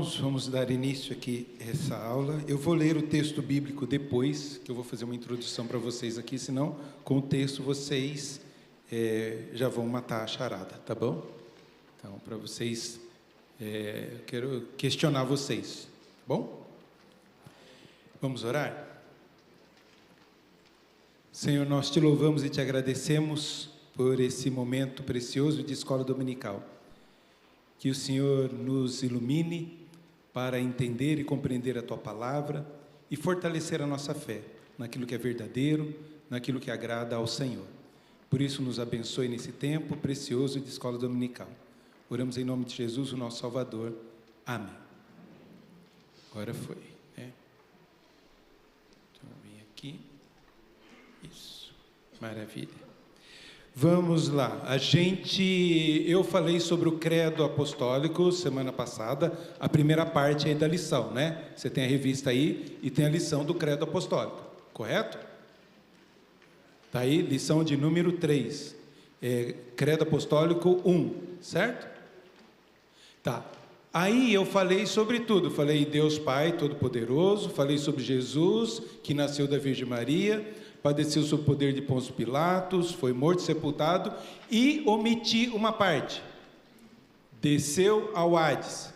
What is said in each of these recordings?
irmãos, vamos dar início aqui a essa aula. Eu vou ler o texto bíblico depois, que eu vou fazer uma introdução para vocês aqui, senão com o texto vocês já vão matar a charada, tá bom? Então, para vocês, eu quero questionar vocês, tá bom? Vamos orar? Senhor, nós te louvamos e te agradecemos por esse momento precioso de escola dominical. Que o Senhor nos ilumine para entender e compreender a Tua Palavra e fortalecer a nossa fé naquilo que é verdadeiro, naquilo que agrada ao Senhor. Por isso, nos abençoe nesse tempo precioso de escola dominical. Oramos em nome de Jesus, o nosso Salvador. Amém. Agora foi, né? Então, vem aqui. Isso. Maravilha. Vamos lá, eu falei sobre o credo apostólico semana passada, a primeira parte aí da lição, né? Você tem a revista aí e tem a lição do credo apostólico, correto? Tá aí, lição de número 3, credo apostólico 1, certo? Tá, aí eu falei sobre tudo, falei Deus Pai Todo-Poderoso, falei sobre Jesus, que nasceu da Virgem Maria, padeceu sob o poder de Pôncio Pilatos, foi morto e sepultado, e omiti uma parte, desceu ao Hades.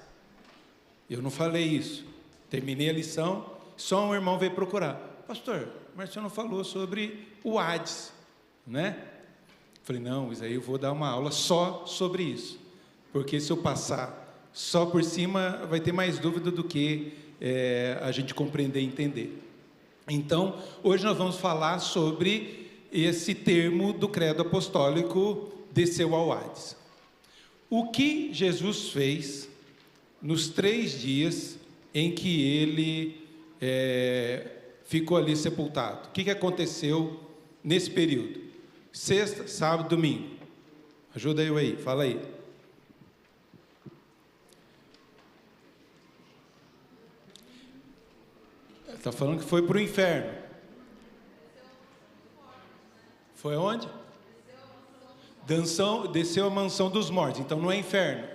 Eu não falei isso, terminei a lição, só um irmão veio procurar, pastor, mas você não falou sobre o Hades, né? Falei, não, isso aí eu vou dar uma aula só sobre isso, porque se eu passar só por cima, vai ter mais dúvida do que a gente compreender e entender. Então, hoje nós vamos falar sobre esse termo do credo apostólico, desceu ao Hades. O que Jesus fez nos 3 dias em que ele ficou ali sepultado? O que aconteceu nesse período? Sexta, sábado, domingo. Ajuda eu aí, fala aí. Está falando que foi para o inferno. Foi onde? Desceu a mansão dos mortos. Então não é inferno.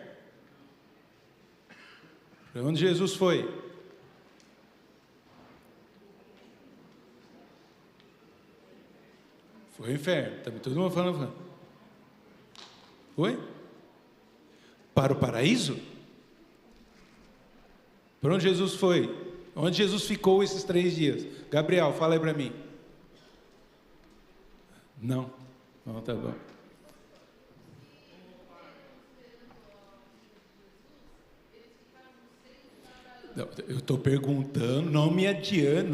Para onde Jesus foi? Foi o inferno. Também todo mundo falando. Foi? Para o paraíso? Para onde Jesus foi? Onde Jesus ficou esses 3 dias? Gabriel, fala aí para mim. Não, tá bom. Eu estou perguntando, não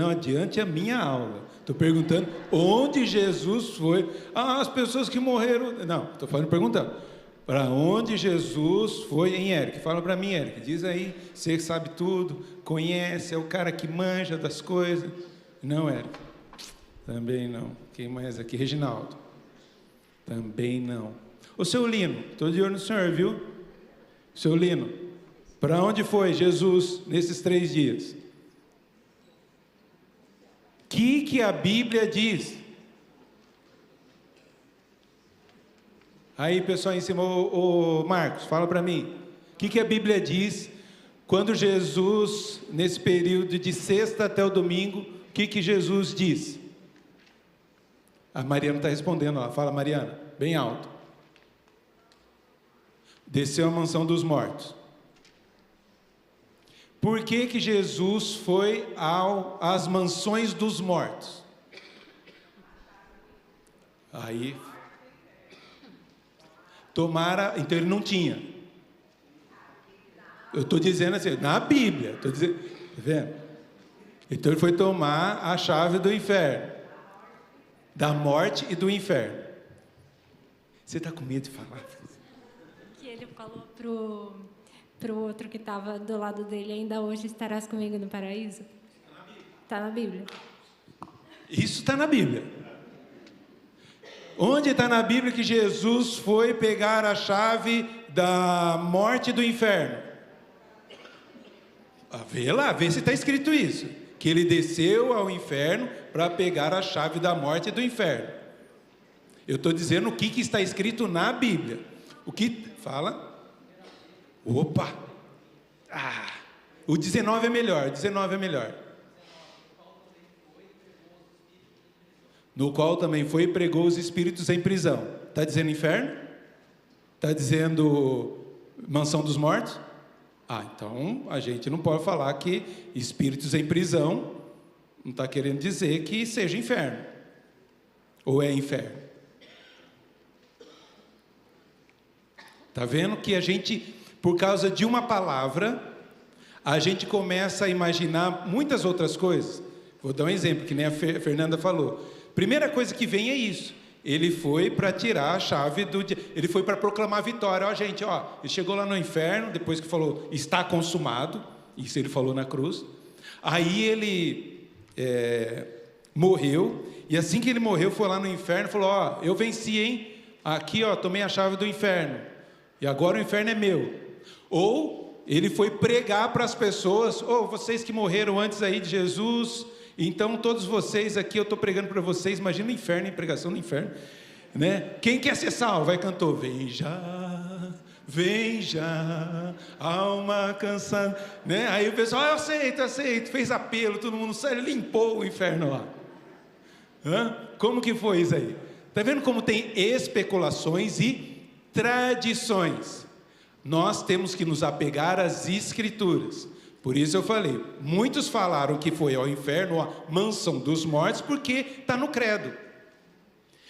adiante a minha aula. Estou perguntando onde Jesus foi. As pessoas que morreram. Não, estou perguntando. Para onde Jesus foi em Eric? Fala para mim, Eric. Diz aí, você que sabe tudo, conhece, é o cara que manja das coisas. Não, Eric. Também não. Quem mais aqui? Reginaldo. Também não. O seu Lino, estou de olho no senhor, viu? Seu Lino, para onde foi Jesus nesses 3 dias? O que a Bíblia diz? Aí, pessoal, em cima, o Marcos, fala para mim. O que a Bíblia diz quando Jesus, nesse período de sexta até o domingo, o que Jesus diz? A Mariana está respondendo lá. Fala, Mariana, bem alto. Desceu a mansão dos mortos. Por que Jesus foi às mansões dos mortos? Aí... então ele não tinha. Eu estou dizendo assim, na Bíblia, estou dizendo, tá vendo? Então ele foi tomar a chave do inferno, da morte e do inferno. Você está com medo de falar? Que ele falou pro outro que estava do lado dele, ainda hoje estarás comigo no paraíso? Está na Bíblia. Isso está na Bíblia. Onde está na Bíblia que Jesus foi pegar a chave da morte e do inferno? Vê lá, vê se está escrito isso. Que ele desceu ao inferno para pegar a chave da morte e do inferno. Eu estou dizendo o que está escrito na Bíblia. O que fala? Opa! O 19 é melhor, 19 é melhor. No qual também foi e pregou os espíritos em prisão. Está dizendo inferno? Está dizendo mansão dos mortos? Então a gente não pode falar que espíritos em prisão não está querendo dizer que seja inferno. Ou é inferno? Está vendo que a gente, por causa de uma palavra, a gente começa a imaginar muitas outras coisas. Vou dar um exemplo, que nem a Fernanda falou. Primeira coisa que vem é isso. Ele foi para tirar a chave do... Ele foi para proclamar a vitória. Gente, ele chegou lá no inferno, depois que falou, está consumado. Isso ele falou na cruz. Aí ele morreu. E assim que ele morreu, foi lá no inferno e falou, eu venci, hein? Aqui, tomei a chave do inferno. E agora o inferno é meu. Ou ele foi pregar para as pessoas, vocês que morreram antes aí de Jesus... Então, todos vocês aqui, eu estou pregando para vocês, imagina o inferno, em pregação no inferno, né? Quem quer ser salvo? Aí cantou, vem já, alma cansada, né? Aí o pessoal, eu aceito, fez apelo, todo mundo saiu, limpou o inferno lá. Como que foi isso aí? Está vendo como tem especulações e tradições? Nós temos que nos apegar às Escrituras. Por isso eu falei, muitos falaram que foi ao inferno, a mansão dos mortos, porque está no credo.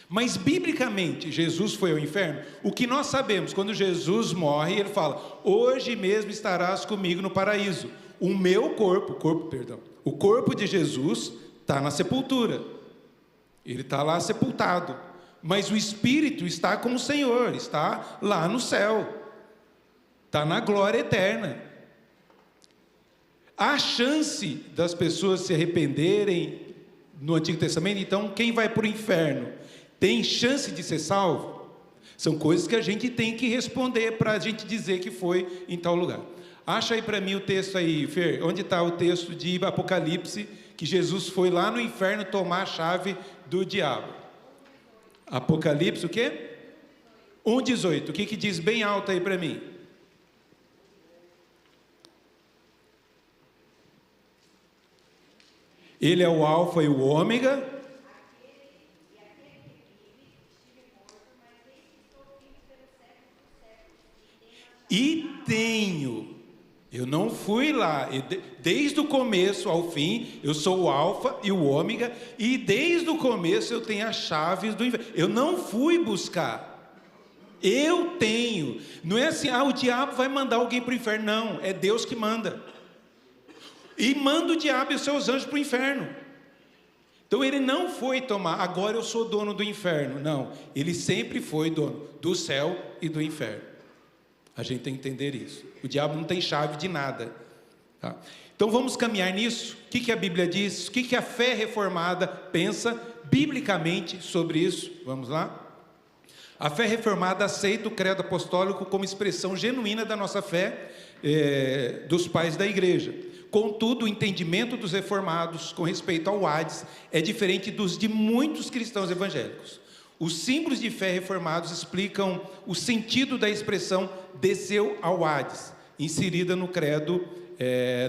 Mas, biblicamente, Jesus foi ao inferno? O que nós sabemos, quando Jesus morre, ele fala, hoje mesmo estarás comigo no paraíso. O meu corpo, o corpo de Jesus está na sepultura. Ele está lá sepultado. Mas o Espírito está com o Senhor, está lá no céu. Está na glória eterna. Há chance das pessoas se arrependerem no Antigo Testamento, então quem vai para o inferno tem chance de ser salvo? São coisas que a gente tem que responder para a gente dizer que foi em tal lugar. Acha aí para mim o texto aí, Fer, onde está o texto de Apocalipse, que Jesus foi lá no inferno tomar a chave do diabo. Apocalipse o quê? 1,18, o que diz bem alto aí para mim? Ele é o alfa e o ômega. E tenho. Eu não fui lá. Desde o começo ao fim, eu sou o alfa e o ômega. E desde o começo eu tenho as chaves do inferno. Eu não fui buscar. Eu tenho. Não é assim, o diabo vai mandar alguém para o inferno. Não, é Deus que manda. E manda o diabo e os seus anjos para o inferno. Então ele não foi tomar, agora eu sou dono do inferno. Não, ele sempre foi dono do céu e do inferno. A gente tem que entender isso. O diabo não tem chave de nada. Tá? Então vamos caminhar nisso. O que a Bíblia diz? O que a fé reformada pensa biblicamente sobre isso? Vamos lá? A fé reformada aceita o credo apostólico como expressão genuína da nossa fé, dos pais da igreja. Contudo, o entendimento dos reformados com respeito ao Hades é diferente dos de muitos cristãos evangélicos. Os símbolos de fé reformados explicam o sentido da expressão desceu ao Hades, inserida no credo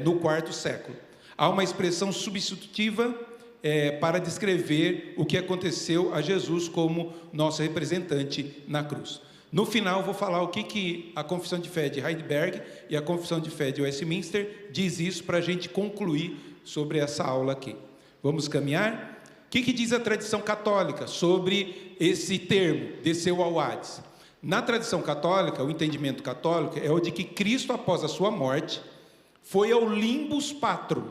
no IV século. Há uma expressão substitutiva para descrever o que aconteceu a Jesus como nosso representante na cruz. No final, vou falar o que a Confissão de Fé de Heidelberg e a Confissão de Fé de Westminster diz isso para a gente concluir sobre essa aula aqui. Vamos caminhar? O que diz a tradição católica sobre esse termo, desceu ao Hades? Na tradição católica, o entendimento católico é o de que Cristo, após a sua morte, foi ao limbus patrum,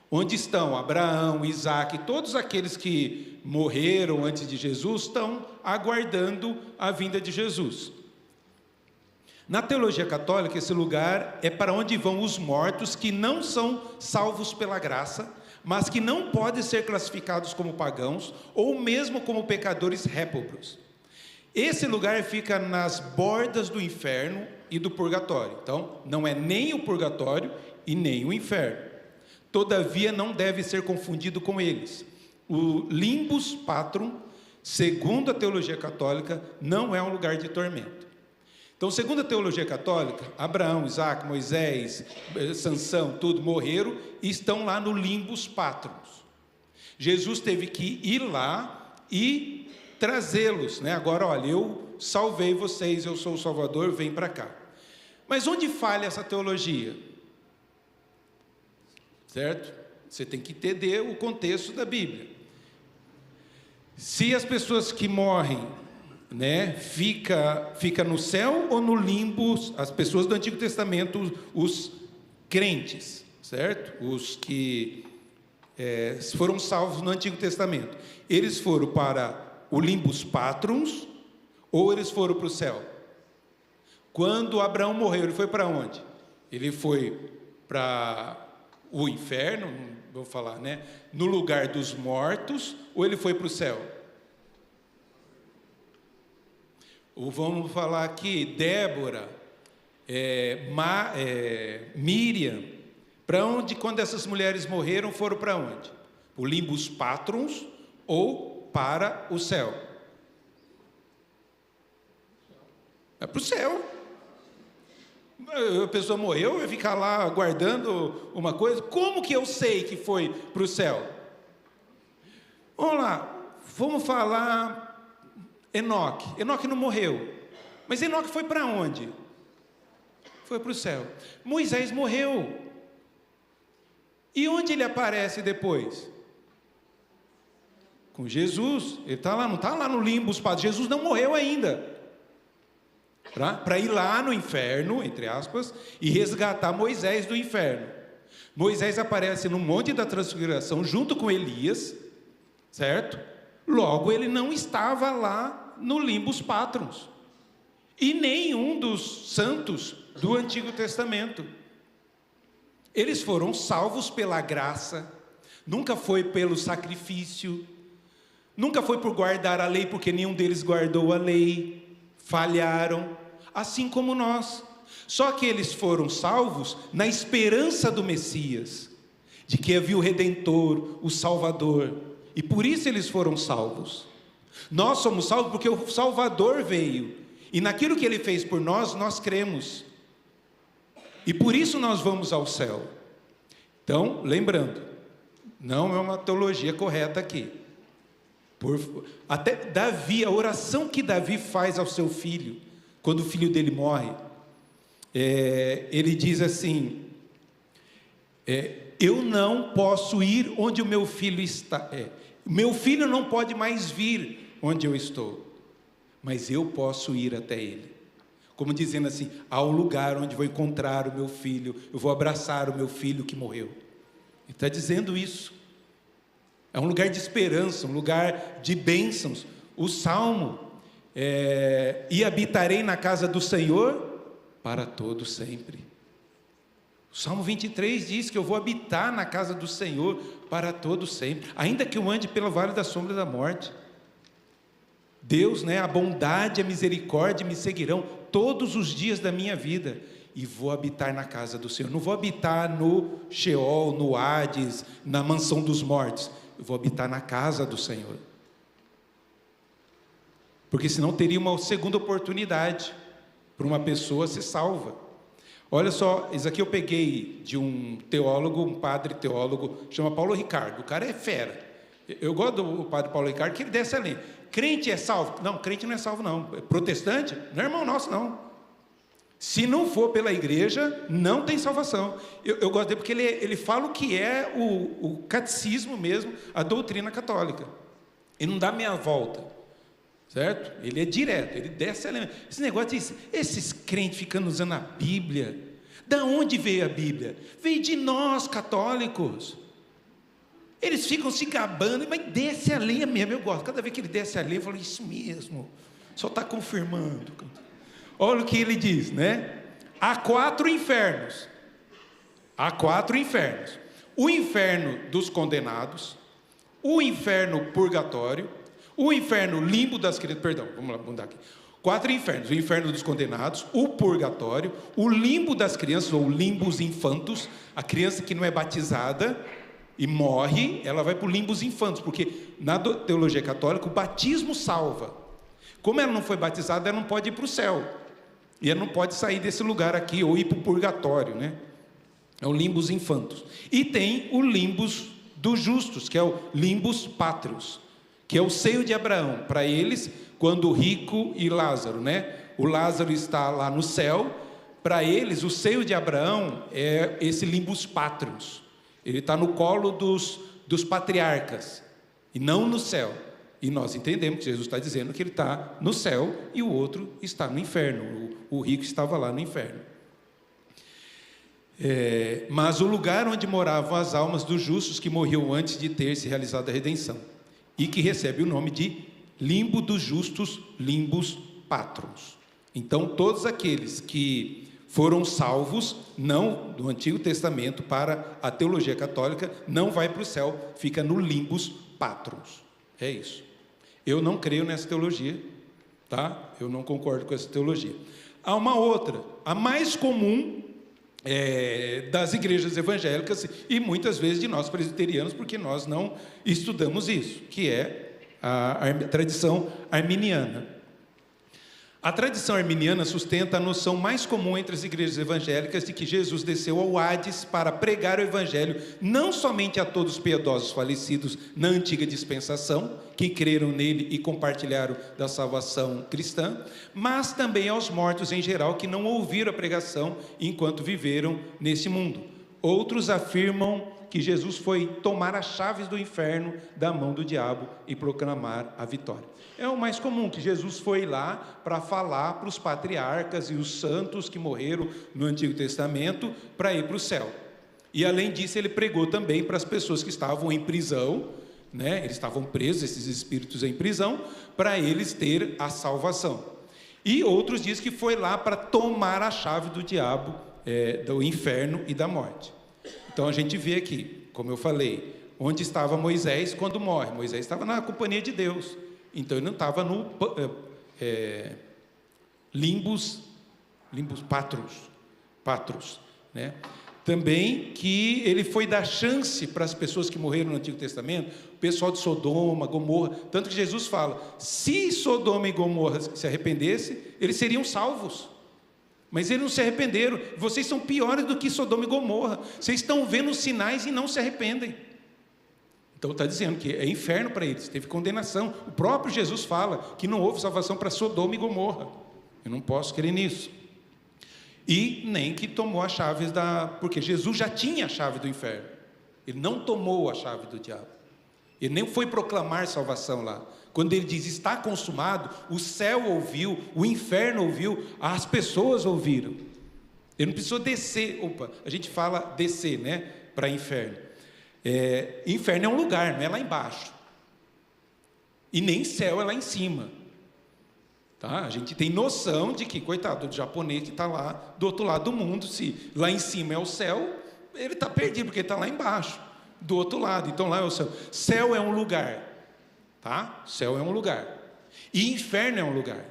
onde estão Abraão, Isaac, todos aqueles que morreram antes de Jesus, estão aguardando a vinda de Jesus. Na teologia católica, esse lugar é para onde vão os mortos que não são salvos pela graça, mas que não podem ser classificados como pagãos, ou mesmo como pecadores réprobos. Esse lugar fica nas bordas do inferno e do purgatório. Então, não é nem o purgatório e nem o inferno. Todavia, não deve ser confundido com eles. O limbus patrum, segundo a teologia católica, não é um lugar de tormento. Então, segundo a teologia católica, Abraão, Isaac, Moisés, Sansão, tudo morreram e estão lá no limbus patros. Jesus teve que ir lá e trazê-los, né? Agora, olha, eu salvei vocês, eu sou o Salvador, vem para cá. Mas onde falha essa teologia? Certo? Você tem que entender o contexto da Bíblia. Se as pessoas que morrem, né, fica no céu ou no limbo, as pessoas do Antigo Testamento, os crentes, certo? Os que foram salvos no Antigo Testamento, eles foram para o limbus patrums ou eles foram para o céu? Quando Abraão morreu, ele foi para onde? Ele foi para o inferno, vou falar, né? No lugar dos mortos, ou ele foi para o céu? Ou vamos falar aqui, Débora, Miriam, para onde, quando essas mulheres morreram, foram para onde? O limbus patrums ou para o céu? É para o céu. A pessoa morreu, vai ficar lá aguardando uma coisa. Como que eu sei que foi para o céu? Vamos lá, vamos falar Enoque. Enoque não morreu, mas Enoque foi para onde? Foi para o céu. Moisés morreu. E onde ele aparece depois? Com Jesus. Ele está lá, não está lá no limbo, Jesus não morreu ainda. Para ir lá no inferno, entre aspas, e resgatar Moisés do inferno. Moisés aparece no Monte da Transfiguração junto com Elias, certo? Logo, ele não estava lá no limbus patrums. E nenhum dos santos do Antigo Testamento. Eles foram salvos pela graça, nunca foi pelo sacrifício, nunca foi por guardar a lei, porque nenhum deles guardou a lei, falharam, assim como nós. Só que eles foram salvos na esperança do Messias, de que havia o Redentor, o Salvador, e por isso eles foram salvos. Nós somos salvos porque o Salvador veio, e naquilo que ele fez por nós, nós cremos, e por isso nós vamos ao céu. Então, lembrando, não é uma teologia correta aqui. Até Davi, a oração que Davi faz ao seu filho, quando o filho dele morre, ele diz assim, eu não posso ir onde o meu filho está, meu filho não pode mais vir onde eu estou, mas eu posso ir até ele, como dizendo assim, há um lugar onde vou encontrar o meu filho, eu vou abraçar o meu filho que morreu. Ele está dizendo isso. É um lugar de esperança, um lugar de bênçãos. O Salmo, e habitarei na casa do Senhor para todo sempre. O Salmo 23 diz que eu vou habitar na casa do Senhor para todo sempre, ainda que eu ande pelo vale da sombra da morte. Deus, né, a bondade e a misericórdia me seguirão todos os dias da minha vida, e vou habitar na casa do Senhor. Não vou habitar no Sheol, no Hades, na mansão dos mortos. Eu vou habitar na casa do Senhor. Porque senão teria uma segunda oportunidade para uma pessoa ser salva. Olha só, isso aqui eu peguei de um teólogo, um padre teólogo, chama Paulo Ricardo. O cara é fera. Eu gosto do padre Paulo Ricardo, que ele desce além. Crente é salvo? Não, crente não é salvo não. Protestante? Não é irmão nosso não. Se não for pela igreja, não tem salvação. Eu gosto dele porque ele fala o que é o catecismo mesmo, a doutrina católica. Ele não dá meia volta, certo? Ele é direto, ele desce além. Esse negócio de esses crentes ficando usando a Bíblia, da onde veio a Bíblia? Veio de nós, católicos. Eles ficam se gabando, mas desce a lenha mesmo. Eu gosto, cada vez que ele desce a lenha, eu falo, isso mesmo, só está confirmando. Olha o que ele diz, né? Há 4 infernos. Há 4 infernos. O inferno dos condenados, o inferno purgatório, o inferno limbo das crianças, perdão, vamos lá, mudar aqui. 4 infernos, o inferno dos condenados, o purgatório, o limbo das crianças, ou limbos infantos, a criança que não é batizada e morre, ela vai para o limbos infantos, porque na teologia católica o batismo salva. Como ela não foi batizada, ela não pode ir para o céu. E ela não pode sair desse lugar aqui ou ir para o purgatório, né? É o limbus infantus. E tem o limbus dos justos, que é o limbus patrius, que é o seio de Abraão. Para eles, quando o rico e Lázaro, né? O Lázaro está lá no céu, para eles, o seio de Abraão é esse limbus patrius. Ele está no colo dos patriarcas, e não no céu. E nós entendemos que Jesus está dizendo que ele está no céu e o outro está no inferno. O rico estava lá no inferno. Mas o lugar onde moravam as almas dos justos que morriam antes de ter se realizado a redenção, e que recebe o nome de limbo dos justos, limbus patrons. Então, todos aqueles que foram salvos, não do Antigo Testamento, para a teologia católica, não vai para o céu, fica no limbus patrons. É isso. Eu não creio nessa teologia, tá? Eu não concordo com essa teologia. Há uma outra, a mais comum das igrejas evangélicas e muitas vezes de nós presbiterianos, porque nós não estudamos isso, que é a tradição arminiana. A tradição arminiana sustenta a noção mais comum entre as igrejas evangélicas de que Jesus desceu ao Hades para pregar o evangelho não somente a todos os piedosos falecidos na antiga dispensação, que creram nele e compartilharam da salvação cristã, mas também aos mortos em geral que não ouviram a pregação enquanto viveram nesse mundo. Outros afirmam que Jesus foi tomar as chaves do inferno da mão do diabo e proclamar a vitória. É o mais comum, que Jesus foi lá para falar para os patriarcas e os santos que morreram no Antigo Testamento para ir para o céu. E além disso, ele pregou também para as pessoas que estavam em prisão, né? Eles estavam presos, esses espíritos em prisão, para eles ter a salvação. E outros dizem que foi lá para tomar a chave do diabo, do inferno e da morte. Então a gente vê aqui, como eu falei, onde estava Moisés quando morre. Moisés estava na companhia de Deus. Então ele não estava no limbus patrus, né? Também que ele foi dar chance para as pessoas que morreram no Antigo Testamento, o pessoal de Sodoma, Gomorra, tanto que Jesus fala, se Sodoma e Gomorra se arrependessem, eles seriam salvos. Mas eles não se arrependeram. Vocês são piores do que Sodoma e Gomorra. Vocês estão vendo os sinais e não se arrependem. Então está dizendo que é inferno para eles, teve condenação. O próprio Jesus fala que não houve salvação para Sodoma e Gomorra. Eu não posso crer nisso. E nem que tomou as chaves porque Jesus já tinha a chave do inferno. Ele não tomou a chave do diabo. Ele nem foi proclamar salvação lá. Quando ele diz está consumado, o céu ouviu, o inferno ouviu, as pessoas ouviram. Ele não precisou descer. A gente fala descer, né? Para inferno. Inferno é um lugar, não é lá embaixo. E nem céu é lá em cima. Tá? A gente tem noção de que, coitado do japonês que está lá do outro lado do mundo, se lá em cima é o céu, ele está perdido, porque ele está lá embaixo, do outro lado. Então lá é o céu. Céu é um lugar. Tá? Céu é um lugar. E inferno é um lugar.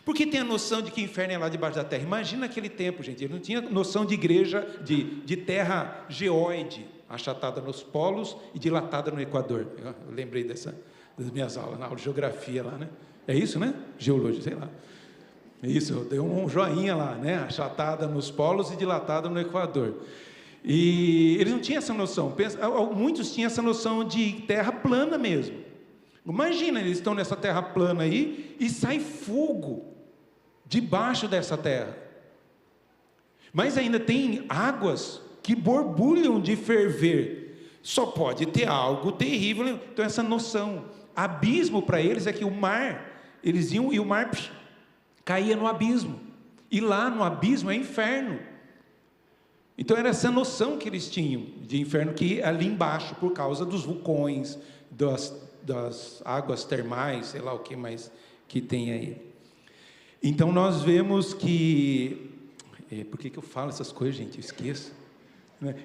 Porque tem a noção de que inferno é lá debaixo da terra. Imagina aquele tempo, gente. Ele não tinha noção de igreja, de terra geóide, achatada nos polos e dilatada no Equador. Eu lembrei das minhas aulas, na aula de geografia lá, né? É isso, né? Geologia, sei lá. Isso, deu um joinha lá, né? Achatada nos polos e dilatada no Equador. E eles não tinham essa noção. Muitos tinham essa noção de terra plana mesmo. Imagina, eles estão nessa terra plana aí e sai fogo debaixo dessa terra. Mas ainda tem águas que borbulham de ferver. Só pode ter algo terrível. Então essa noção, abismo para eles é que o mar, eles iam e o mar caía no abismo. E lá no abismo é inferno. Então era essa noção que eles tinham de inferno, que ali embaixo, por causa dos vulcões, das águas termais, sei lá o que mais que tem aí. Então nós vemos que... por que eu falo essas coisas, gente? Eu esqueço.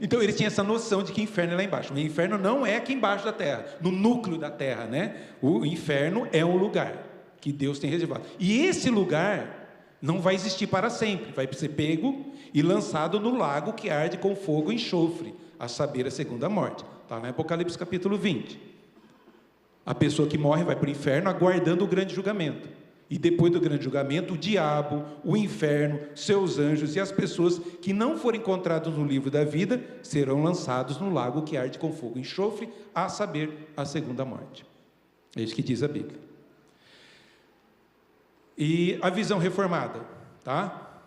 Então eles tinham essa noção de que inferno é lá embaixo. O inferno não é aqui embaixo da terra, no núcleo da terra, né? O inferno é um lugar que Deus tem reservado. E esse lugar não vai existir para sempre. Vai ser pego e lançado no lago que arde com fogo e enxofre, a saber, a segunda morte. Está lá em Apocalipse capítulo 20. A pessoa que morre vai para o inferno aguardando o grande julgamento. E depois do grande julgamento, o diabo, o inferno, seus anjos e as pessoas que não forem encontradas no livro da vida serão lançados no lago que arde com fogo e enxofre, a saber, a segunda morte. É isso que diz a Bíblia. E a visão reformada, tá?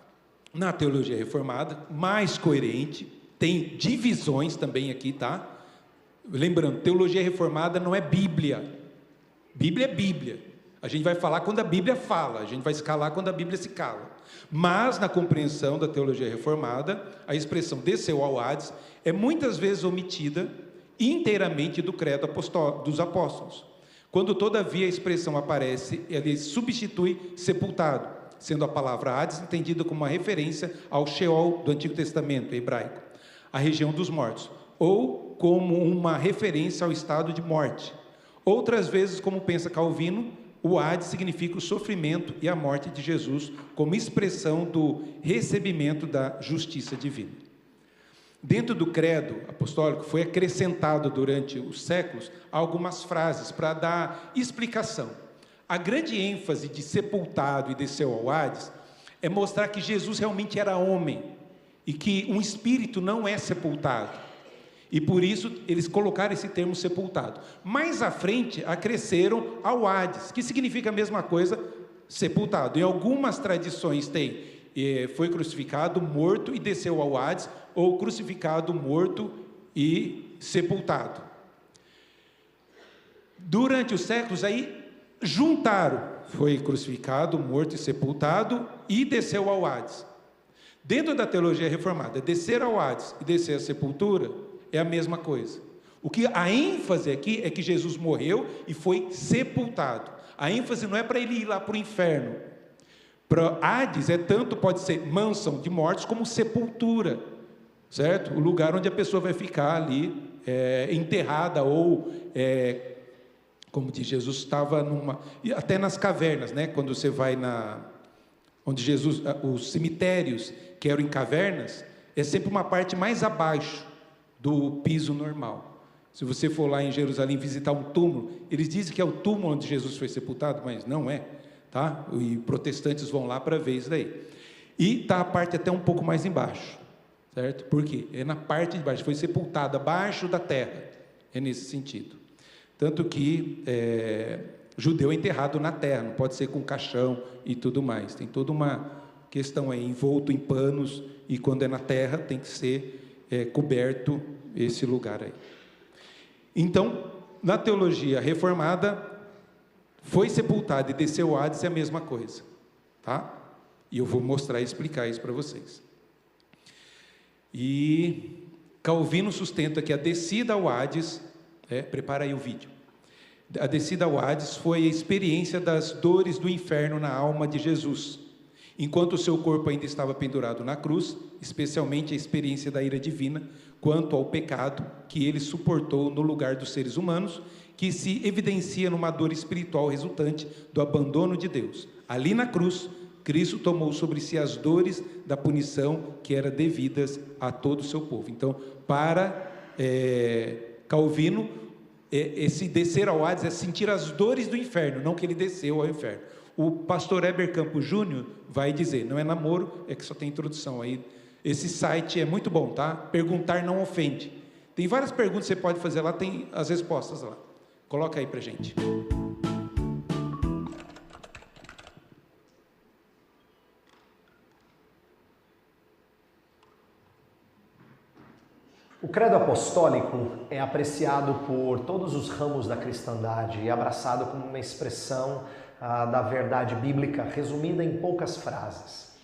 Na teologia reformada, mais coerente, tem divisões também aqui, tá? Lembrando, teologia reformada não é Bíblia. Bíblia é Bíblia. A gente vai falar quando a Bíblia fala, a gente vai se calar quando a Bíblia se cala. Mas, na compreensão da teologia reformada, a expressão desceu ao Hades é muitas vezes omitida inteiramente do credo dos apóstolos. Quando, todavia, a expressão aparece, ele substitui sepultado, sendo a palavra Hades entendida como uma referência ao Sheol do Antigo Testamento hebraico, a região dos mortos, ou como uma referência ao estado de morte. Outras vezes, como pensa Calvino, o Hades significa o sofrimento e a morte de Jesus como expressão do recebimento da justiça divina. Dentro do credo apostólico foi acrescentado durante os séculos algumas frases para dar explicação. A grande ênfase de sepultado e desceu ao Hades é mostrar que Jesus realmente era homem e que um espírito não é sepultado. E por isso eles colocaram esse termo sepultado. Mais à frente acresceram ao Hades, que significa a mesma coisa, sepultado. Em algumas tradições tem, foi crucificado, morto e desceu ao Hades, ou crucificado, morto e sepultado. Durante os séculos aí juntaram, foi crucificado, morto e sepultado e desceu ao Hades. Dentro da teologia reformada, descer ao Hades e descer à sepultura é a mesma coisa. O que a ênfase aqui é que Jesus morreu e foi sepultado. A ênfase não é para ele ir lá para o inferno. Para Hades tanto pode ser mansão de mortos como sepultura, certo? O lugar onde a pessoa vai ficar ali enterrada ou como diz Jesus, estava até nas cavernas, né? Quando você vai onde Jesus, os cemitérios que eram em cavernas, é sempre uma parte mais abaixo do piso normal. Se você for lá em Jerusalém visitar um túmulo, eles dizem que é o túmulo onde Jesus foi sepultado, mas não é, tá? E protestantes vão lá para ver isso daí. E está a parte até um pouco mais embaixo, certo? Por quê? É na parte de baixo, foi sepultado abaixo da terra, é nesse sentido. Tanto que judeu é enterrado na terra, não pode ser com caixão e tudo mais. Tem toda uma questão aí, envolto em panos, e quando é na terra tem que ser coberto esse lugar aí. Então, na teologia reformada, foi sepultado e desceu ao Hades é a mesma coisa, tá? E eu vou mostrar e explicar isso para vocês. E Calvino sustenta que a descida ao Hades, prepara aí o vídeo, a descida ao Hades foi a experiência das dores do inferno na alma de Jesus, enquanto o seu corpo ainda estava pendurado na cruz, especialmente a experiência da ira divina, quanto ao pecado que ele suportou no lugar dos seres humanos, que se evidencia numa dor espiritual resultante do abandono de Deus. Ali na cruz, Cristo tomou sobre si as dores da punição que eram devidas a todo o seu povo. Então, para Calvino, esse descer ao Hades é sentir as dores do inferno, não que ele desceu ao inferno. O pastor Heber Campos Júnior vai dizer, não é namoro, é que só tem introdução aí. Esse site é muito bom, tá? Perguntar não ofende. Tem várias perguntas que você pode fazer lá, tem as respostas lá. Coloca aí pra gente. O credo apostólico é apreciado por todos os ramos da cristandade e abraçado como uma expressão da verdade bíblica resumida em poucas frases.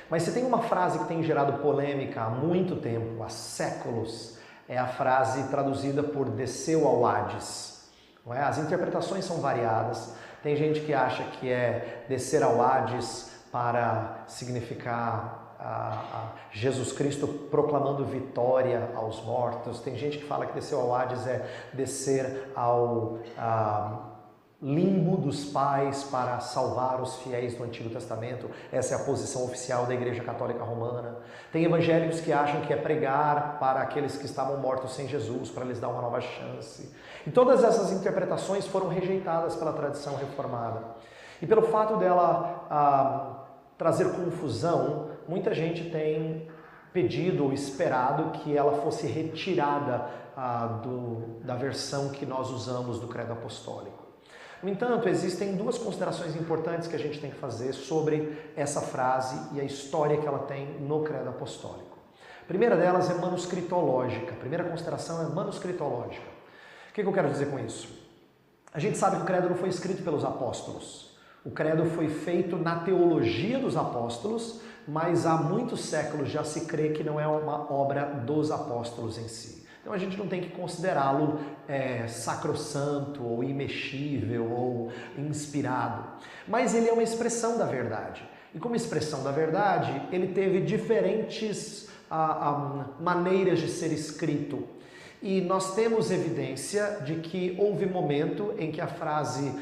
Mas se tem uma frase que tem gerado polêmica há muito tempo, há séculos, é a frase traduzida por desceu ao Hades. Não é? As interpretações são variadas. Tem gente que acha que é descer ao Hades para significar Jesus Cristo proclamando vitória aos mortos. Tem gente que fala que desceu ao Hades é descer ao limbo dos pais para salvar os fiéis do Antigo Testamento. Essa é a posição oficial da Igreja Católica Romana. Tem evangélicos que acham que é pregar para aqueles que estavam mortos sem Jesus, para lhes dar uma nova chance. E todas essas interpretações foram rejeitadas pela tradição reformada. E pelo fato dela trazer confusão, muita gente tem pedido ou esperado que ela fosse retirada da versão que nós usamos do Credo Apostólico. No entanto, existem duas considerações importantes que a gente tem que fazer sobre essa frase e a história que ela tem no Credo Apostólico. A primeira delas é manuscritológica. A primeira consideração é manuscritológica. O que eu quero dizer com isso? A gente sabe que o Credo não foi escrito pelos apóstolos. O Credo foi feito na teologia dos apóstolos, mas há muitos séculos já se crê que não é uma obra dos apóstolos em si. Então a gente não tem que considerá-lo sacrossanto ou imexível ou inspirado. Mas ele é uma expressão da verdade. E como expressão da verdade, ele teve diferentes maneiras de ser escrito. E nós temos evidência de que houve momento em que a frase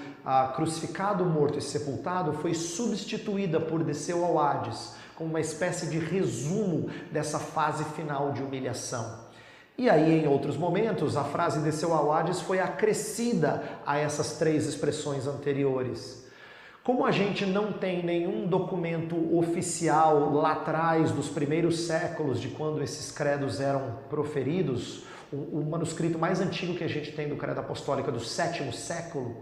crucificado, morto e sepultado foi substituída por desceu ao Hades, como uma espécie de resumo dessa fase final de humilhação. E aí, em outros momentos, a frase desceu ao Hades foi acrescida a essas três expressões anteriores. Como a gente não tem nenhum documento oficial lá atrás, dos primeiros séculos, de quando esses credos eram proferidos, o manuscrito mais antigo que a gente tem do Credo Apostólico é do 7º século,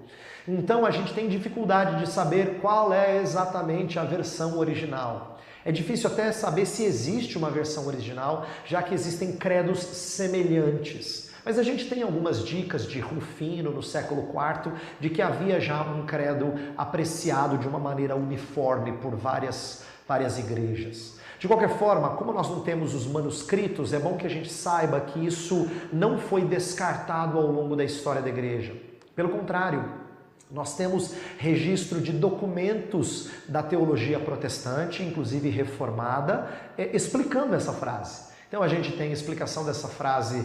então a gente tem dificuldade de saber qual é exatamente a versão original. É difícil até saber se existe uma versão original, já que existem credos semelhantes. Mas a gente tem algumas dicas de Rufino, no século IV, de que havia já um credo apreciado de uma maneira uniforme por várias igrejas. De qualquer forma, como nós não temos os manuscritos, é bom que a gente saiba que isso não foi descartado ao longo da história da igreja. Pelo contrário, nós temos registro de documentos da teologia protestante, inclusive reformada, explicando essa frase. Então a gente tem explicação dessa frase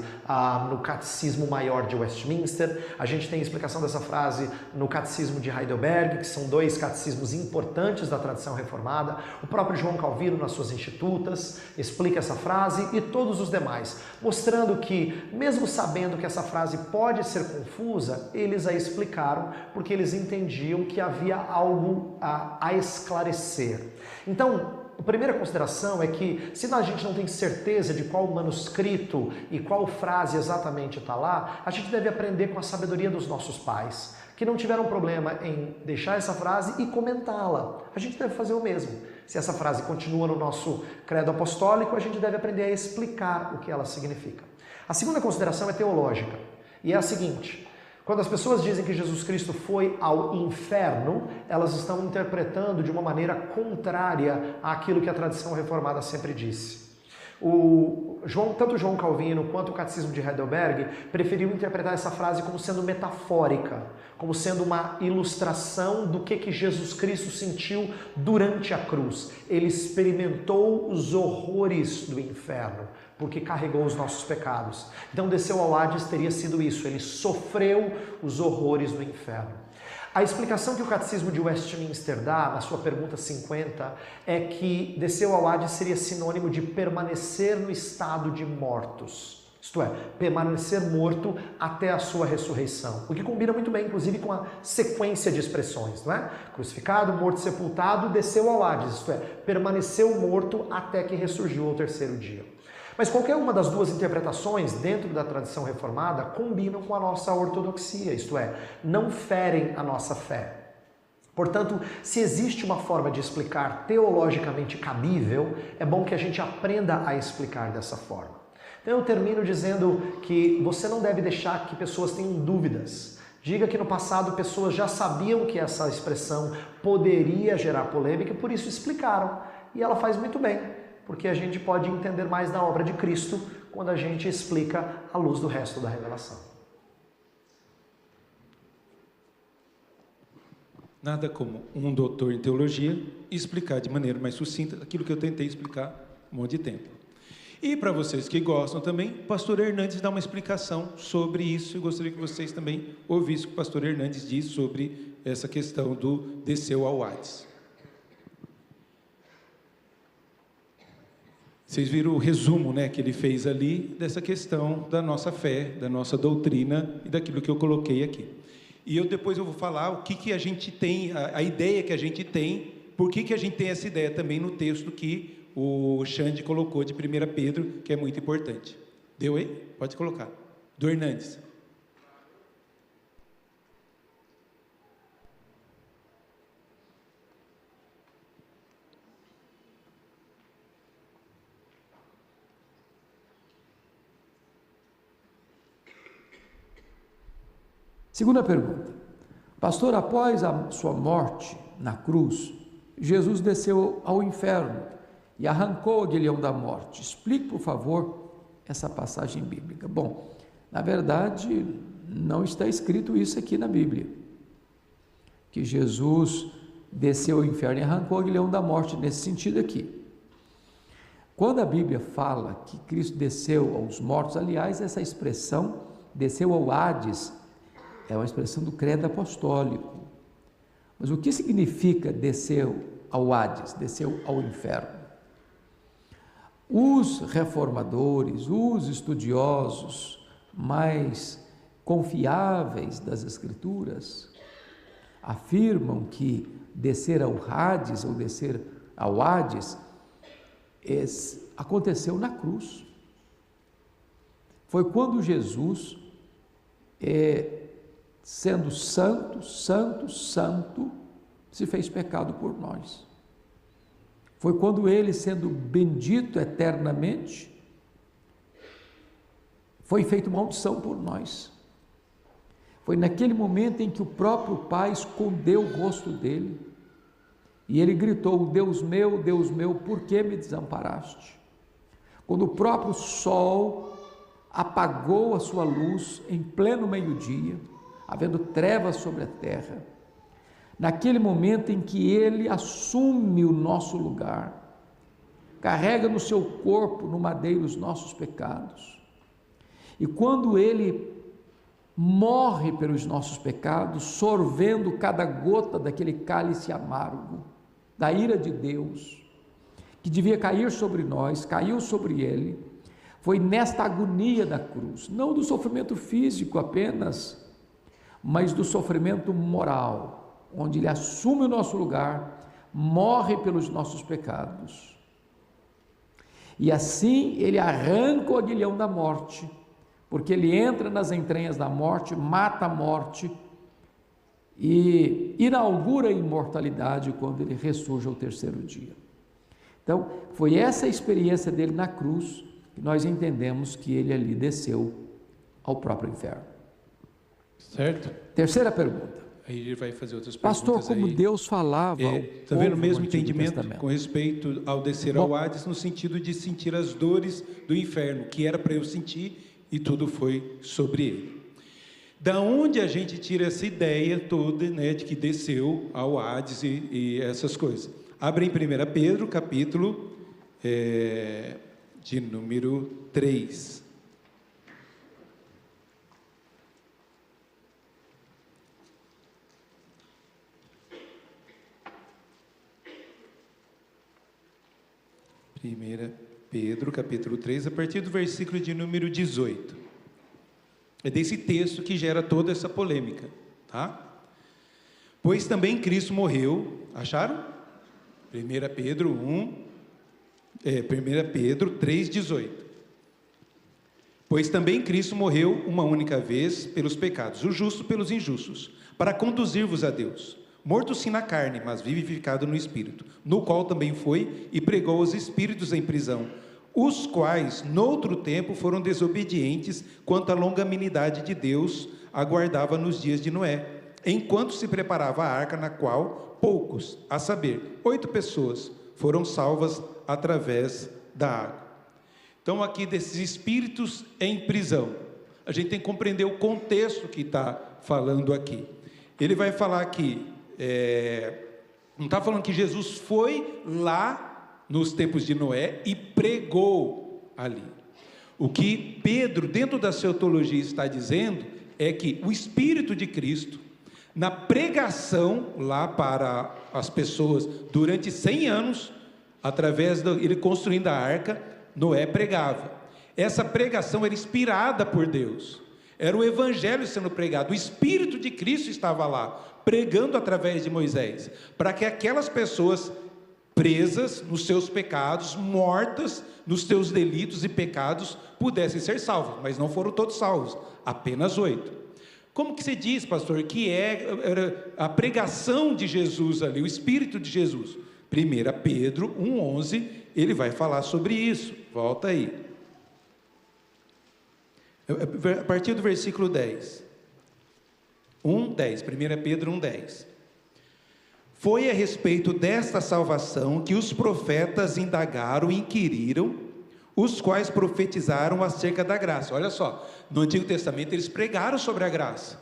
no Catecismo Maior de Westminster, a gente tem explicação dessa frase no Catecismo de Heidelberg, que são dois catecismos importantes da tradição reformada. O próprio João Calvino, nas suas Institutas, explica essa frase e todos os demais, mostrando que, mesmo sabendo que essa frase pode ser confusa, eles a explicaram porque eles entendiam que havia algo a esclarecer. Então, a primeira consideração é que, se a gente não tem certeza de qual manuscrito e qual frase exatamente está lá, a gente deve aprender com a sabedoria dos nossos pais, que não tiveram problema em deixar essa frase e comentá-la. A gente deve fazer o mesmo. Se essa frase continua no nosso credo apostólico, a gente deve aprender a explicar o que ela significa. A segunda consideração é teológica, e é a seguinte: quando as pessoas dizem que Jesus Cristo foi ao inferno, elas estão interpretando de uma maneira contrária àquilo que a tradição reformada sempre disse. Tanto João Calvino quanto o Catecismo de Heidelberg preferiu interpretar essa frase como sendo metafórica, como sendo uma ilustração do que Jesus Cristo sentiu durante a cruz. Ele experimentou os horrores do inferno, porque carregou os nossos pecados. Então desceu ao Hades teria sido isso, ele sofreu os horrores do inferno. A explicação que o Catecismo de Westminster dá, na sua pergunta 50, é que desceu ao Hades seria sinônimo de permanecer no estado de mortos. Isto é, permanecer morto até a sua ressurreição. O que combina muito bem, inclusive, com a sequência de expressões, não é? Crucificado, morto, sepultado, desceu ao Hades. Isto é, permaneceu morto até que ressurgiu ao terceiro dia. Mas qualquer uma das duas interpretações dentro da tradição reformada combinam com a nossa ortodoxia, isto é, não ferem a nossa fé. Portanto, se existe uma forma de explicar teologicamente cabível, é bom que a gente aprenda a explicar dessa forma. Então eu termino dizendo que você não deve deixar que pessoas tenham dúvidas. Diga que no passado pessoas já sabiam que essa expressão poderia gerar polêmica e por isso explicaram. E ela faz muito bem, porque a gente pode entender mais da obra de Cristo quando a gente explica à luz do resto da revelação. Nada como um doutor em teologia explicar de maneira mais sucinta aquilo que eu tentei explicar um monte de tempo. E para vocês que gostam também, o pastor Hernandes dá uma explicação sobre isso, e gostaria que vocês também ouvissem o que o pastor Hernandes diz sobre essa questão do desceu ao Hades. Vocês viram o resumo, né, que ele fez ali dessa questão da nossa fé, da nossa doutrina e daquilo que eu coloquei aqui. E depois eu vou falar o que a gente tem, a ideia que a gente tem, por que a gente tem essa ideia também no texto que o Xande colocou de 1 Pedro, que é muito importante. Deu aí? Pode colocar. Do Hernandes. Segunda pergunta. Pastor, após a sua morte na cruz, Jesus desceu ao inferno e arrancou o aguilhão da morte. Explique, por favor, essa passagem bíblica. Bom, na verdade, não está escrito isso aqui na Bíblia, que Jesus desceu ao inferno e arrancou o aguilhão da morte, nesse sentido aqui. Quando a Bíblia fala que Cristo desceu aos mortos, aliás, essa expressão, desceu ao Hades, é uma expressão do credo apostólico. Mas o que significa desceu ao Hades, desceu ao inferno? Os reformadores, os estudiosos mais confiáveis das Escrituras, afirmam que descer ao Hades ou descer ao Hades aconteceu na cruz. Foi quando Jesus, sendo santo, se fez pecado por nós. Foi quando ele, sendo bendito eternamente, foi feito maldição por nós. Foi naquele momento em que o próprio Pai escondeu o rosto dele e ele gritou: Deus meu, por que me desamparaste? Quando o próprio sol apagou a sua luz em pleno meio-dia, havendo trevas sobre a terra, naquele momento em que ele assume o nosso lugar, carrega no seu corpo, no madeiro, os nossos pecados, e quando ele morre pelos nossos pecados, sorvendo cada gota daquele cálice amargo, da ira de Deus, que devia cair sobre nós, caiu sobre ele, foi nesta agonia da cruz, não do sofrimento físico apenas, mas do sofrimento moral, onde ele assume o nosso lugar, morre pelos nossos pecados, e assim ele arranca o aguilhão da morte, porque ele entra nas entranhas da morte, mata a morte e inaugura a imortalidade quando ele ressurge ao terceiro dia. Então, foi essa a experiência dele na cruz que nós entendemos que ele ali desceu ao próprio inferno. Certo? Terceira pergunta. Aí ele vai fazer outras Pastor, perguntas. Pastor, como aí. Deus falava Está vendo o mesmo entendimento Testamento. Com respeito ao descer ao Hades, no sentido de sentir as dores do inferno, que era para eu sentir, e tudo foi sobre ele. Da onde a gente tira essa ideia toda, né, de que desceu ao Hades e essas coisas? Abre em 1 Pedro, capítulo de número 3. Pedro, capítulo 3, a partir do versículo de número 18. É desse texto que gera toda essa polêmica, tá? Pois também Cristo morreu, acharam? 1 Pedro 3, 18. Pois também Cristo morreu uma única vez pelos pecados, o justo pelos injustos, para conduzir-vos a Deus. Morto sim na carne, mas vivificado no Espírito, no qual também foi e pregou os espíritos em prisão, os quais, noutro tempo, foram desobedientes quanto à longanimidade de Deus aguardava nos dias de Noé, enquanto se preparava a arca, na qual poucos, a saber, 8 pessoas, foram salvas através da água. Então, aqui desses espíritos em prisão, a gente tem que compreender o contexto que está falando aqui. Ele vai falar aqui, não está falando que Jesus foi lá nos tempos de Noé e pregou ali. O que Pedro, dentro da sua teologia, está dizendo é que o Espírito de Cristo, na pregação lá para as pessoas durante 100 anos, através ele construindo a arca, Noé pregava. Essa pregação era inspirada por Deus. Era o evangelho sendo pregado, o Espírito de Cristo estava lá, pregando através de Moisés, para que aquelas pessoas presas nos seus pecados, mortas nos seus delitos e pecados, pudessem ser salvos, mas não foram todos salvos, apenas 8. Como que se diz, pastor, que era a pregação de Jesus ali, o Espírito de Jesus? 1 Pedro 1,11, ele vai falar sobre isso. Volta aí. A partir do versículo 10. 1,10. 1 Pedro 1,10. Foi a respeito desta salvação que os profetas indagaram e inquiriram, os quais profetizaram acerca da graça. Olha só, no Antigo Testamento eles pregaram sobre a graça.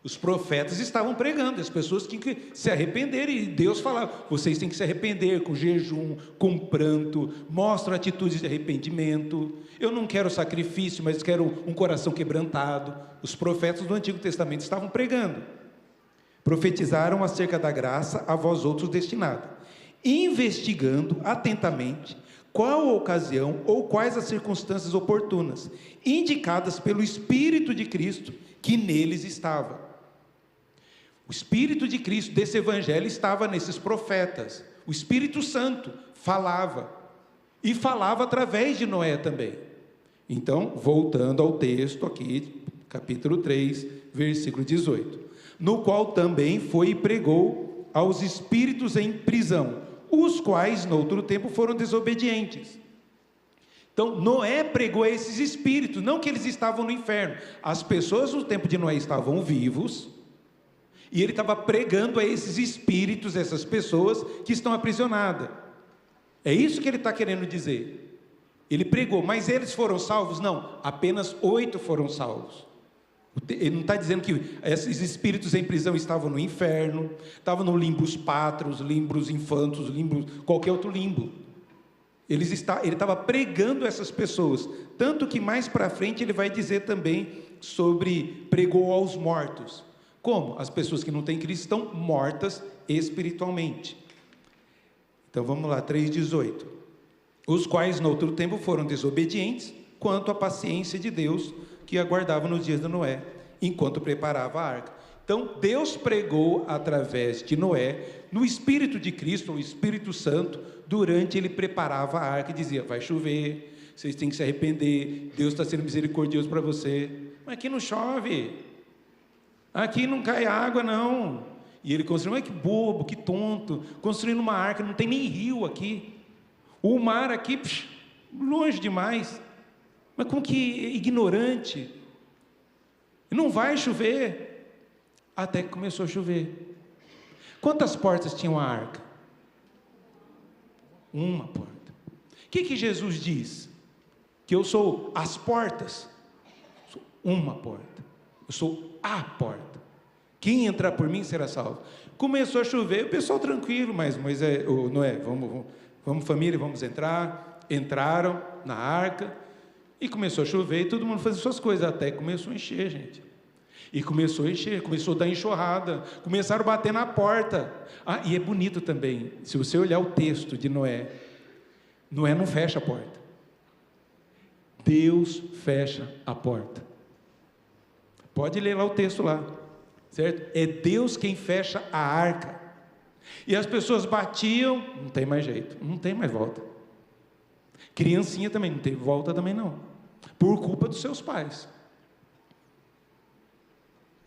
Os profetas estavam pregando, as pessoas tinham que se arrepender, e Deus falava, vocês têm que se arrepender com jejum, com pranto, mostram atitudes de arrependimento. Eu não quero sacrifício, mas quero um coração quebrantado. Os profetas do Antigo Testamento estavam pregando. Profetizaram acerca da graça a vós outros destinada, investigando atentamente qual a ocasião ou quais as circunstâncias oportunas, indicadas pelo Espírito de Cristo que neles estava. O Espírito de Cristo desse Evangelho estava nesses profetas. O Espírito Santo falava, e falava através de Noé também. Então, voltando ao texto aqui, capítulo 3, versículo 18. No qual também foi e pregou aos espíritos em prisão, os quais, noutro tempo, foram desobedientes. Então, Noé pregou a esses espíritos, não que eles estavam no inferno. As pessoas no tempo de Noé estavam vivos, e ele estava pregando a esses espíritos, essas pessoas que estão aprisionadas. É isso que ele está querendo dizer. Ele pregou, mas eles foram salvos? Não, apenas 8 foram salvos. Ele não está dizendo que esses espíritos em prisão estavam no inferno, estavam no limbus patros, limbus infantos, limbus, qualquer outro limbo. Ele estava pregando essas pessoas, tanto que mais para frente ele vai dizer também sobre pregou aos mortos. Como? As pessoas que não têm Cristo estão mortas espiritualmente. Então vamos lá, 3,18. Os quais no outro tempo foram desobedientes, quanto à paciência de Deus, que aguardava nos dias de Noé, enquanto preparava a arca. Então, Deus pregou através de Noé, no Espírito de Cristo, o Espírito Santo, durante ele preparava a arca, e dizia, vai chover, vocês têm que se arrepender, Deus está sendo misericordioso para você. Mas aqui não chove, aqui não cai água não. E ele construiu, mas que bobo, que tonto, construindo uma arca, não tem nem rio aqui, o mar aqui, longe demais. Mas como que ignorante, não vai chover, até que começou a chover. Quantas portas tinha a arca? Uma porta. O que Jesus diz? Que eu sou as portas? Sou uma porta, eu sou a porta, quem entrar por mim será salvo. Começou a chover, o pessoal tranquilo, mas Moisés, Noé, vamos família, vamos entrar. Entraram na arca, e começou a chover, e todo mundo fazia suas coisas, até que começou a encher, gente. E começou a encher, começou a dar enxurrada, começaram a bater na porta. Ah, e é bonito também, se você olhar o texto de Noé, Noé não fecha a porta. Deus fecha a porta. Pode ler lá o texto lá, certo? É Deus quem fecha a arca. E as pessoas batiam, não tem mais jeito, não tem mais volta. Criancinha também, não teve volta também não, por culpa dos seus pais.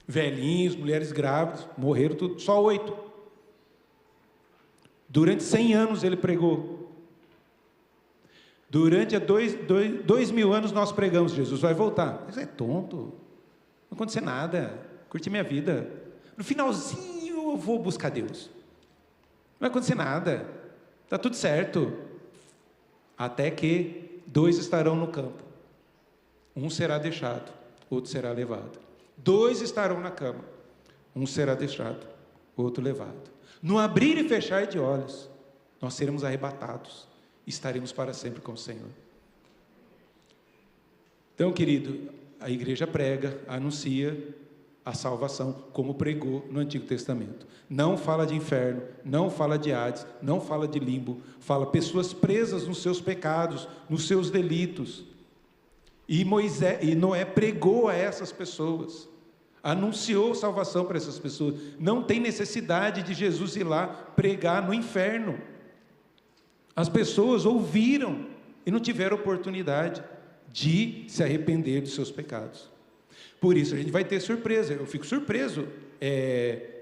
Velhinhos, mulheres grávidas, morreram tudo, só 8. Durante 100 anos ele pregou. Durante 2.000 anos nós pregamos, Jesus vai voltar. Mas é tonto, não vai acontecer nada, curti minha vida. No finalzinho eu vou buscar Deus. Não vai acontecer nada, está tudo certo. Até que 2 estarão no campo, um será deixado, outro será levado. 2 estarão na cama, um será deixado, outro levado. No abrir e fechar de olhos, nós seremos arrebatados, estaremos para sempre com o Senhor. Então, querido, a igreja prega, anuncia a salvação, como pregou no Antigo Testamento. Não fala de inferno, não fala de Hades, não fala de limbo, fala pessoas presas nos seus pecados, nos seus delitos. E Noé pregou a essas pessoas, anunciou salvação para essas pessoas. Não tem necessidade de Jesus ir lá pregar no inferno. As pessoas ouviram e não tiveram oportunidade de se arrepender dos seus pecados. Por isso a gente vai ter surpresa. Eu fico surpreso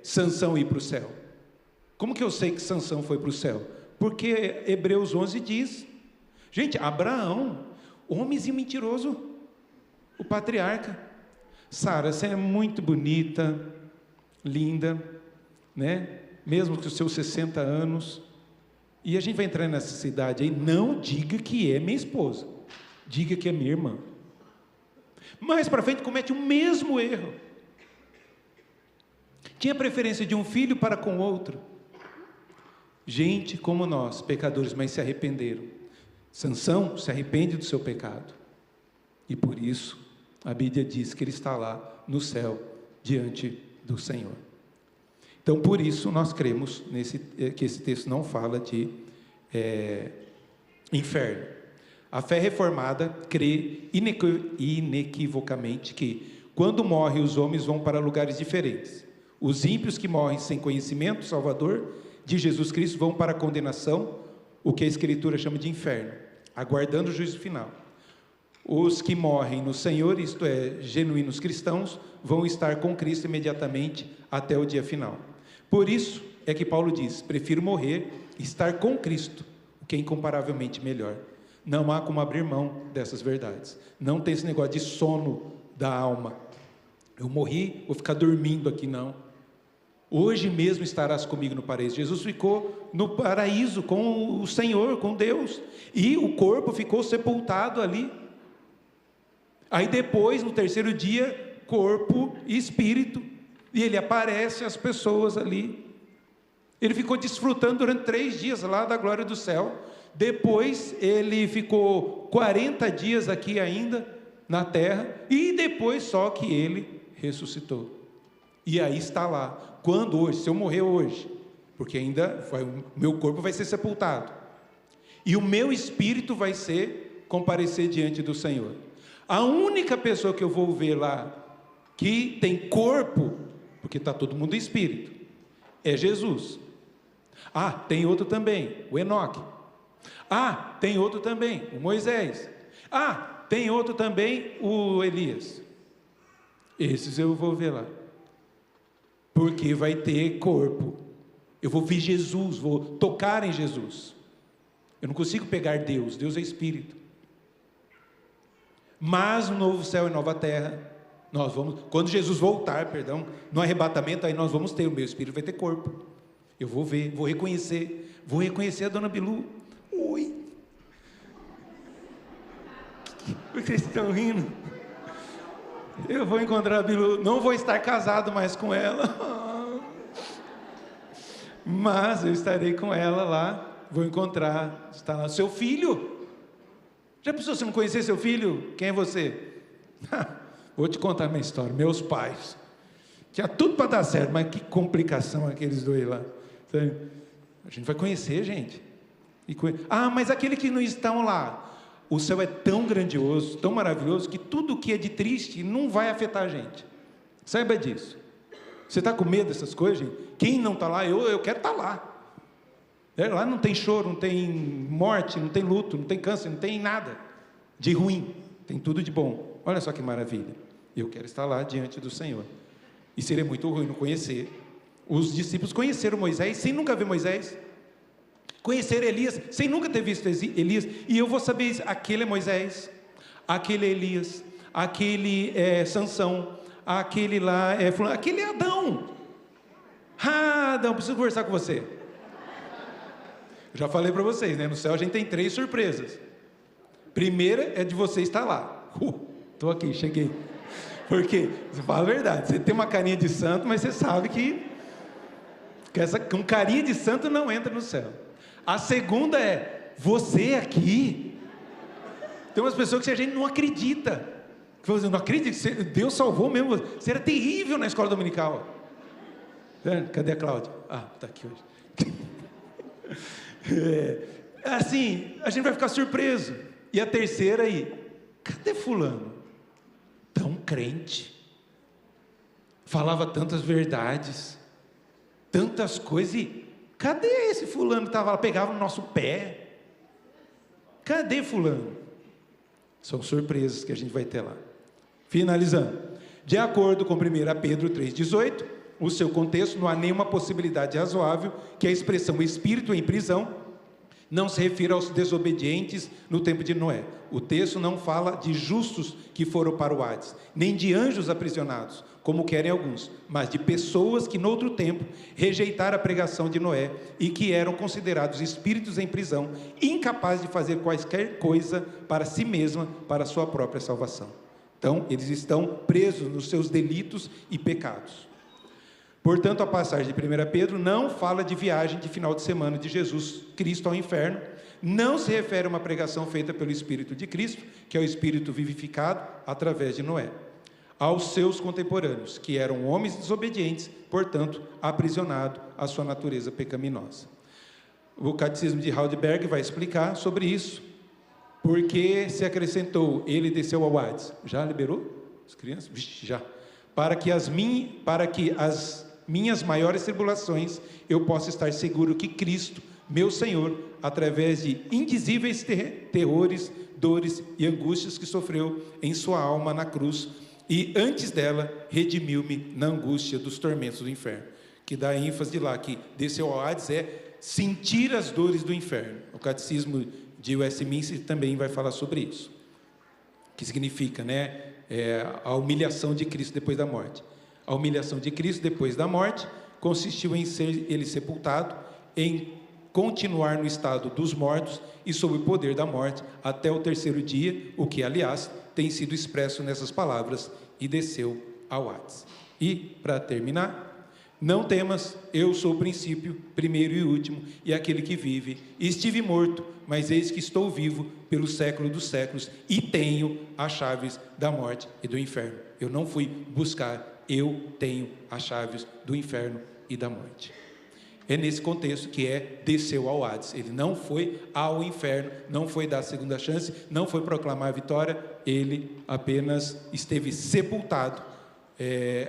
Sansão ir para o céu. Como que eu sei que Sansão foi para o céu? Porque Hebreus 11 diz, gente, Abraão, homemzinho mentiroso, o patriarca. Sara, você é muito bonita, linda, né? Mesmo com os seus 60 anos. E a gente vai entrar nessa cidade aí, não diga que é minha esposa, diga que é minha irmã. Mais para frente comete o mesmo erro. Tinha preferência de um filho para com outro. Gente como nós, pecadores, mas se arrependeram. Sansão se arrepende do seu pecado. E por isso, a Bíblia diz que ele está lá no céu, diante do Senhor. Então, por isso, nós cremos que esse texto não fala de inferno. A fé reformada crê inequivocamente que, quando morrem, os homens vão para lugares diferentes. Os ímpios que morrem sem conhecimento salvador de Jesus Cristo vão para a condenação, o que a Escritura chama de inferno, aguardando o juízo final. Os que morrem no Senhor, isto é, genuínos cristãos, vão estar com Cristo imediatamente até o dia final. Por isso é que Paulo diz, prefiro morrer e estar com Cristo, o que é incomparavelmente melhor. Não há como abrir mão dessas verdades. Não tem esse negócio de sono da alma. Eu morri, vou ficar dormindo aqui, não. Hoje mesmo estarás comigo no paraíso. Jesus ficou no paraíso com o Senhor, com Deus, e o corpo ficou sepultado ali. Aí depois, no terceiro dia, corpo e espírito, e ele aparece às pessoas ali. Ele ficou desfrutando durante 3 dias lá da glória do céu. Depois ele ficou 40 dias aqui ainda na terra, e depois só que ele ressuscitou. E aí está lá. Quando hoje, se eu morrer hoje, porque ainda o meu corpo vai ser sepultado, e o meu espírito vai comparecer diante do Senhor. A única pessoa que eu vou ver lá, que tem corpo, porque está todo mundo em espírito, é Jesus. Ah, tem outro também, o Enoque. Ah, tem outro também, o Moisés. Ah, tem outro também, o Elias. Esses eu vou ver lá. Porque vai ter corpo. Eu vou ver Jesus, vou tocar em Jesus. Eu não consigo pegar Deus, Deus é Espírito. Mas no novo céu e nova terra, nós vamos, quando Jesus voltar, no arrebatamento, aí nós vamos ter, o meu Espírito vai ter corpo. Eu vou ver, vou reconhecer a dona Bilu. Oi. Vocês estão rindo? Eu vou encontrar a Bilu, não vou estar casado mais com ela, mas eu estarei com ela lá, vou encontrar, está lá, seu filho. Já pensou se não conhecer seu filho? Quem é você? Vou te contar minha história, meus pais, tinha tudo para dar certo, mas que complicação aqueles dois lá. A gente vai conhecer, gente. Mas aquele que não estão lá, o céu é tão grandioso, tão maravilhoso, que tudo que é de triste não vai afetar a gente. Saiba disso. Você está com medo dessas coisas, gente? Quem não está lá, eu quero estar lá. Lá não tem choro, não tem morte, não tem luto, não tem câncer, não tem nada de ruim. Tem tudo de bom. Olha só que maravilha. Eu quero estar lá diante do Senhor. E seria muito ruim não conhecer. Os discípulos conheceram Moisés sem nunca ver Moisés. Conhecer Elias, sem nunca ter visto Elias, e eu vou saber isso, aquele é Moisés, aquele é Elias, aquele é Sansão, aquele lá é fulano, aquele é Adão. Adão, preciso conversar com você. Já falei para vocês, né? No céu a gente tem 3 surpresas. Primeira é de você estar lá. Estou aqui, cheguei. Porque, você fala a verdade, você tem uma carinha de santo, mas você sabe que com carinha de santo não entra no céu. A segunda é, você aqui. Tem umas pessoas que a gente não acredita. Que falam assim, não acredito que Deus salvou mesmo. Você era terrível na escola dominical. Cadê a Cláudia? Está aqui hoje. Assim, a gente vai ficar surpreso. E a terceira aí, cadê fulano? Tão crente, falava tantas verdades, tantas coisas, e cadê esse fulano que estava lá, pegava no nosso pé? Cadê fulano? São surpresas que a gente vai ter lá. Finalizando, de acordo com 1 Pedro 3,18, o seu contexto, não há nenhuma possibilidade razoável que a expressão espírito em prisão não se refira aos desobedientes no tempo de Noé. O texto não fala de justos que foram para o Hades, nem de anjos aprisionados, como querem alguns, mas de pessoas que, noutro tempo, rejeitaram a pregação de Noé e que eram considerados espíritos em prisão, incapazes de fazer quaisquer coisa para si mesma, para a sua própria salvação. Então, eles estão presos nos seus delitos e pecados. Portanto, a passagem de 1 Pedro não fala de viagem de final de semana de Jesus Cristo ao inferno, não se refere a uma pregação feita pelo Espírito de Cristo, que é o Espírito vivificado através de Noé, aos seus contemporâneos, que eram homens desobedientes, portanto, aprisionados à sua natureza pecaminosa. O Catecismo de Heidelberg vai explicar sobre isso, porque se acrescentou, ele desceu ao Hades. Já liberou as crianças? Vixe, já. Para que as minhas maiores tribulações, eu possa estar seguro que Cristo, meu Senhor, através de indizíveis terrores, dores e angústias que sofreu em sua alma na cruz, e antes dela, redimiu-me na angústia dos tormentos do inferno. Que dá ênfase de lá, que desceu ao Hades é sentir as dores do inferno. O Catecismo de Westminster também vai falar sobre isso. Que significa, a humilhação de Cristo depois da morte. A humilhação de Cristo depois da morte consistiu em ser ele sepultado, em continuar no estado dos mortos e sob o poder da morte até o terceiro dia, o que, aliás, tem sido expresso nessas palavras, e desceu ao Hades. E, para terminar, não temas, eu sou o princípio, primeiro e último, e aquele que vive. Estive morto, mas eis que estou vivo pelo século dos séculos, e tenho as chaves da morte e do inferno. Eu não fui buscar, eu tenho as chaves do inferno e da morte. É nesse contexto que desceu ao Hades. Ele não foi ao inferno, não foi dar a segunda chance, não foi proclamar a vitória, ele apenas esteve sepultado,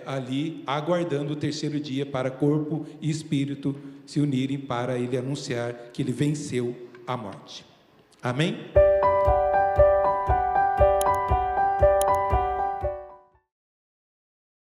ali, aguardando o terceiro dia para corpo e espírito se unirem para ele anunciar que ele venceu a morte. Amém?